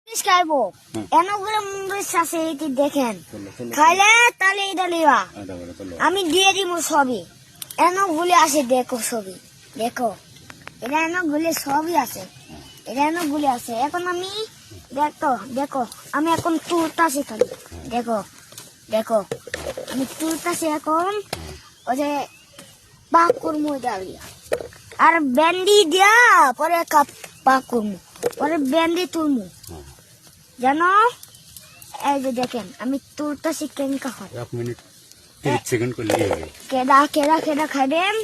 খাইবো এনগুলো মুভিস আছে এটি দেখেন খাইলে তাহলে এটা লিবা আমি দিয়ে দিব সবই এনগুলি আছে দেখো সবই দেখো এটা এনগুলি সবই আছে এটা এনগুলি আছে এখন আমি দেখো দেখো আমি এখন তুলতাছি খালি দেখো দেখো আমি তুলতাছি এখন ওই যে পাক করবো ডালিয়া আর ব্যান্ডি দিয়া পরে কাপ পাক করবো পরে ব্যান্ডি তুলমু জানো এই যে দেখেন আমি তুলতাছি কেনকা হয় 1 মিনিট 30 সেকেন্ড করলে কেডা কেডা কেডা খাইবেন